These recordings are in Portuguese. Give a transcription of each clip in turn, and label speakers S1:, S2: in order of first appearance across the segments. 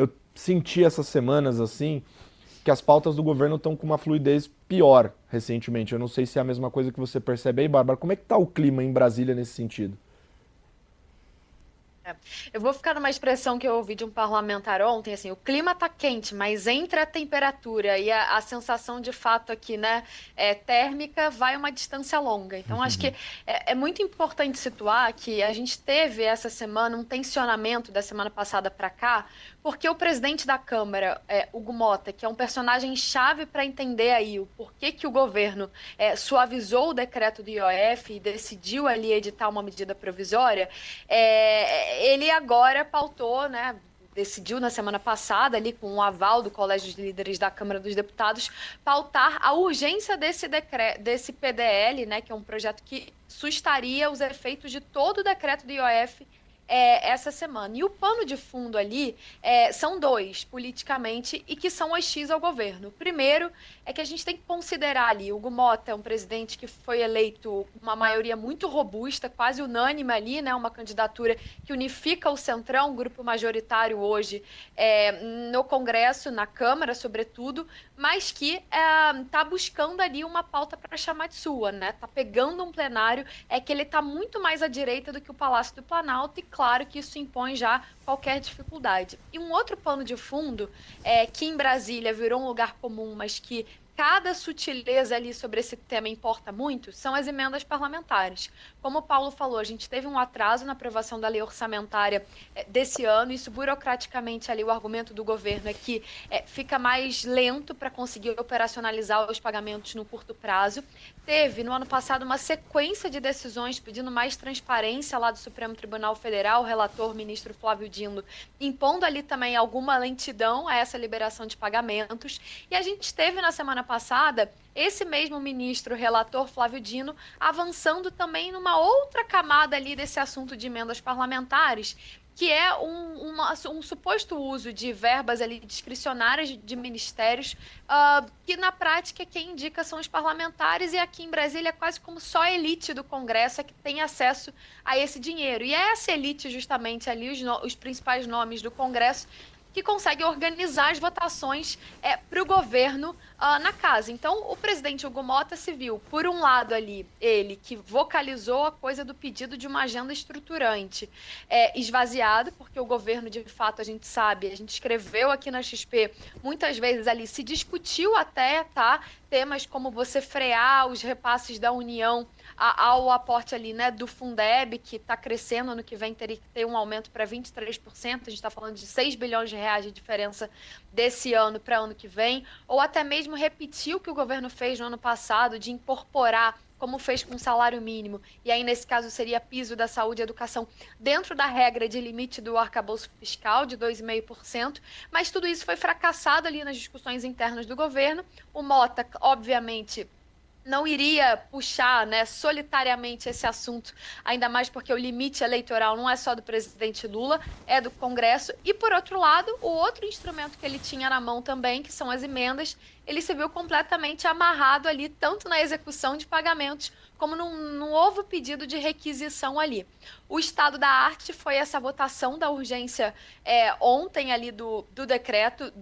S1: eu senti essas semanas assim que as pautas do governo estão com uma fluidez pior recentemente. Eu não sei se é a mesma coisa que você percebe aí, Bárbara. Como é que tá o clima em Brasília nesse sentido?
S2: É. Eu vou ficar numa expressão que eu ouvi de um parlamentar ontem, assim, o clima tá quente, mas entre a temperatura e a sensação de fato aqui, né, térmica, vai uma distância longa. Então, acho que é muito importante situar que a gente teve essa semana um tensionamento da semana passada para cá, porque o presidente da Câmara, Hugo Mota, que é um personagem chave para entender aí o porquê que o governo suavizou o decreto do IOF e decidiu ali editar uma medida provisória, ele agora pautou, né? Decidiu na semana passada, ali com o aval do Colégio de Líderes da Câmara dos Deputados, pautar a urgência desse PDL, né, que é um projeto que sustaria os efeitos de todo o decreto do IOF essa semana. E o pano de fundo ali são dois, politicamente, e que são hostis ao governo. O primeiro é que a gente tem que considerar ali, o Hugo Mota é um presidente que foi eleito com uma maioria muito robusta, quase unânime ali, né, uma candidatura que unifica o Centrão, um grupo majoritário hoje no Congresso, na Câmara, sobretudo, mas que está buscando ali uma pauta para chamar de sua, né? Está pegando um plenário, que ele está muito mais à direita do que o Palácio do Planalto, e claro que isso impõe já qualquer dificuldade. E um outro pano de fundo, que em Brasília virou um lugar comum, mas que cada sutileza ali sobre esse tema importa muito, são as emendas parlamentares. Como o Paulo falou, a gente teve um atraso na aprovação da lei orçamentária desse ano, isso burocraticamente ali, o argumento do governo é que fica mais lento para conseguir operacionalizar os pagamentos no curto prazo. Teve, no ano passado, uma sequência de decisões pedindo mais transparência lá do Supremo Tribunal Federal, o relator, ministro Flávio Dino, impondo ali também alguma lentidão a essa liberação de pagamentos. E a gente teve na semana passada esse mesmo ministro relator Flávio Dino avançando também numa outra camada ali desse assunto de emendas parlamentares, que é um suposto uso de verbas ali discricionárias de ministérios, que na prática quem indica são os parlamentares, e aqui em Brasília é quase como só a elite do Congresso é que tem acesso a esse dinheiro. E é essa elite justamente ali, os principais nomes do Congresso, que consegue organizar as votações para o governo na casa. Então, o presidente Hugo Mota se viu, por um lado ali, ele que vocalizou a coisa do pedido de uma agenda estruturante, esvaziado, porque o governo, de fato, a gente sabe, a gente escreveu aqui na XP, muitas vezes ali se discutiu até, tá? Temas como você frear os repasses da União ao aporte ali, né, do Fundeb, que está crescendo, ano que vem teria que ter um aumento para 23%, a gente está falando de 6 bilhões de reais de diferença desse ano para ano que vem, ou até mesmo repetir o que o governo fez no ano passado, de incorporar, como fez com o salário mínimo, e aí nesse caso seria piso da saúde e educação, dentro da regra de limite do arcabouço fiscal de 2,5%, mas tudo isso foi fracassado ali nas discussões internas do governo. O Mota, obviamente, não iria puxar, né, solitariamente esse assunto, ainda mais porque o limite eleitoral não é só do presidente Lula, é do Congresso. E, por outro lado, o outro instrumento que ele tinha na mão também, que são as emendas, ele se viu completamente amarrado ali, tanto na execução de pagamentos, como num novo pedido de requisição ali. O estado da arte foi essa votação da urgência ontem ali do decreto,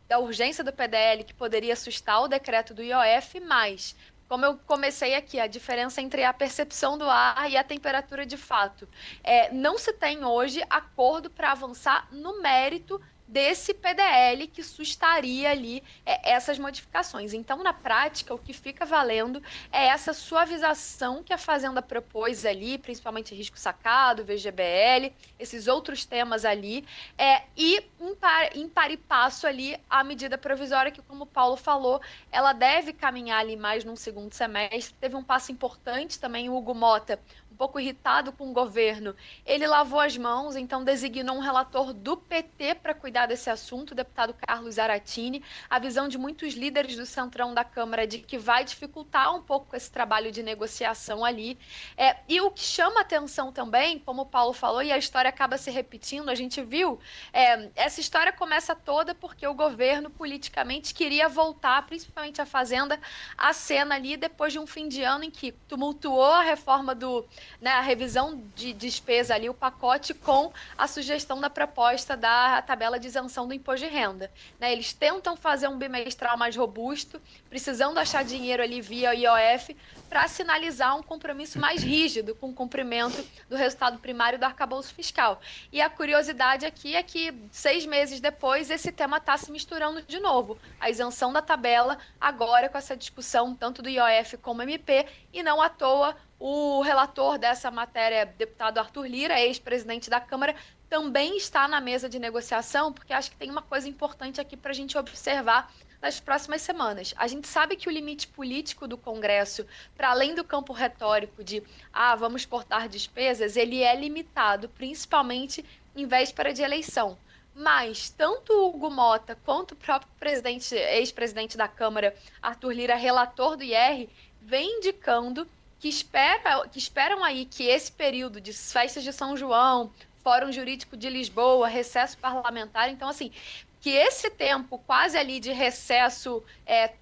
S2: da urgência do PDL, que poderia assustar o decreto do IOF, mas como eu comecei aqui, a diferença entre a percepção do ar e a temperatura de fato. Não se tem hoje acordo para avançar no mérito desse PDL que sustaria ali essas modificações. Então, na prática, o que fica valendo é essa suavização que a Fazenda propôs ali, principalmente risco sacado, VGBL, esses outros temas ali, e em par e passo ali a medida provisória que, como o Paulo falou, ela deve caminhar ali mais num segundo semestre. Teve um passo importante também, o Hugo Mota, um pouco irritado com o governo, ele lavou as mãos, então designou um relator do PT para cuidar desse assunto, o deputado Carlos Zaratini. A visão de muitos líderes do Centrão da Câmara é de que vai dificultar um pouco esse trabalho de negociação ali. E o que chama atenção também, como o Paulo falou, e a história acaba se repetindo, a gente viu, essa história começa toda porque o governo politicamente queria voltar, principalmente a Fazenda, à cena ali depois de um fim de ano em que tumultuou a reforma né, a revisão de despesa ali, o pacote com a sugestão da proposta da tabela tabela de isenção do imposto de renda, né? Eles tentam fazer um bimestral mais robusto, precisando achar dinheiro ali via IOF para sinalizar um compromisso mais rígido com o cumprimento do resultado primário do arcabouço fiscal. E a curiosidade aqui é que 6 meses depois esse tema está se misturando de novo. A isenção da tabela agora com essa discussão tanto do IOF como MP, e não à toa o relator dessa matéria, deputado Arthur Lira, ex-presidente da Câmara, também está na mesa de negociação, porque acho que tem uma coisa importante aqui para a gente observar nas próximas semanas. A gente sabe que o limite político do Congresso, para além do campo retórico de vamos cortar despesas, ele é limitado, principalmente em véspera de eleição. Mas tanto o Hugo Mota quanto o próprio ex-presidente da Câmara, Arthur Lira, relator do IR, vem indicando que esperam aí que esse período de festas de São João, Fórum Jurídico de Lisboa, recesso parlamentar, então assim, que esse tempo quase ali de recesso,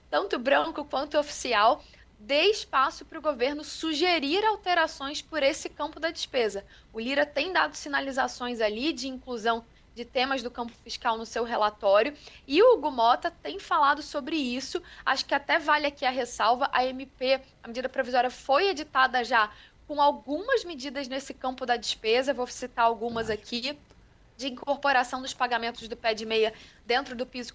S2: tanto branco quanto oficial, dê espaço para o governo sugerir alterações por esse campo da despesa. O Lira tem dado sinalizações ali de inclusão de temas do campo fiscal no seu relatório, e o Hugo Mota tem falado sobre isso. Acho que até vale aqui a ressalva, a MP, a medida provisória, foi editada já com algumas medidas nesse campo da despesa, vou citar algumas aqui, de incorporação dos pagamentos do pé de meia dentro do piso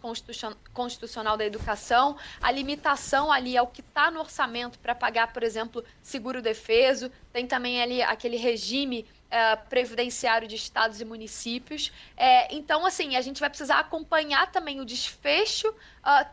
S2: constitucional da educação, a limitação ali ao que está no orçamento para pagar, por exemplo, seguro-defeso, tem também ali aquele regime previdenciário de estados e municípios. Então, assim, a gente vai precisar acompanhar também o desfecho,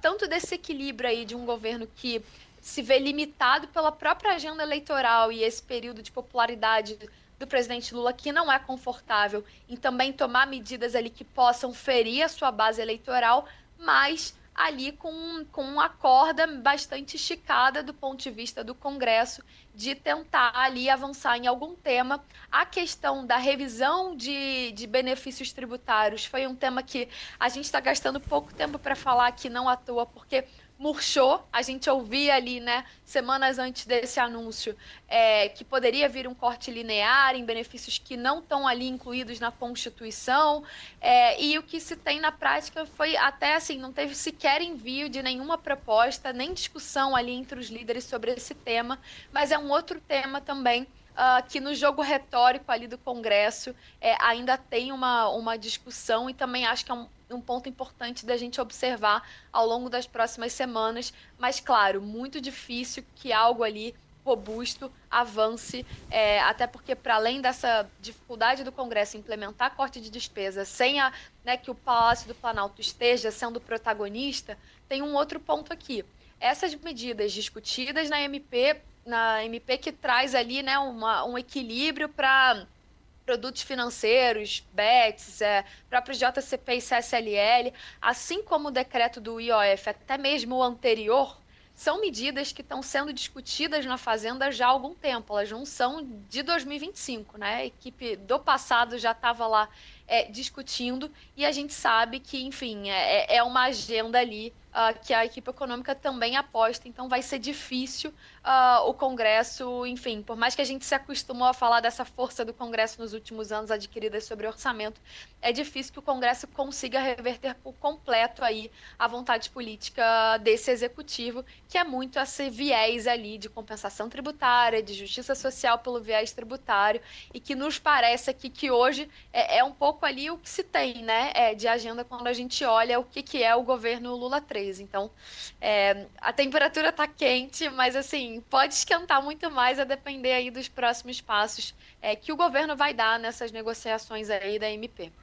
S2: tanto desse equilíbrio aí de um governo que se vê limitado pela própria agenda eleitoral e esse período de popularidade do presidente Lula, que não é confortável, em também tomar medidas ali que possam ferir a sua base eleitoral, mas ali com uma corda bastante esticada do ponto de vista do Congresso, de tentar ali avançar em algum tema. A questão da revisão de benefícios tributários foi um tema que a gente está gastando pouco tempo para falar aqui, não à toa, porque murchou. A gente ouvia ali, né, semanas antes desse anúncio, que poderia vir um corte linear em benefícios que não estão ali incluídos na Constituição, e o que se tem na prática foi até assim, não teve sequer envio de nenhuma proposta, nem discussão ali entre os líderes sobre esse tema, mas é um outro tema também que no jogo retórico ali do Congresso ainda tem uma discussão, e também acho que é um ponto importante da gente observar ao longo das próximas semanas, mas claro, muito difícil que algo ali robusto avance, até porque para além dessa dificuldade do Congresso implementar corte de despesa sem que o Palácio do Planalto esteja sendo protagonista, tem um outro ponto aqui. Essas medidas discutidas na MP que traz ali, né, um equilíbrio para produtos financeiros, BETs, próprios JCP e CSLL, assim como o decreto do IOF, até mesmo o anterior, são medidas que estão sendo discutidas na Fazenda já há algum tempo. Elas não são de 2025, né? A equipe do passado já estava lá discutindo, e a gente sabe que, enfim, é uma agenda ali que a equipe econômica também aposta, então vai ser difícil o Congresso, enfim, por mais que a gente se acostumou a falar dessa força do Congresso nos últimos anos adquirida sobre orçamento, é difícil que o Congresso consiga reverter por completo aí a vontade política desse executivo, que é muito esse viés ali de compensação tributária, de justiça social pelo viés tributário, e que nos parece aqui que hoje é um pouco ali o que se tem, né, de agenda quando a gente olha o que é o governo Lula 3. Então, a temperatura está quente, mas assim, pode esquentar muito mais a depender aí dos próximos passos que o governo vai dar nessas negociações aí da MP.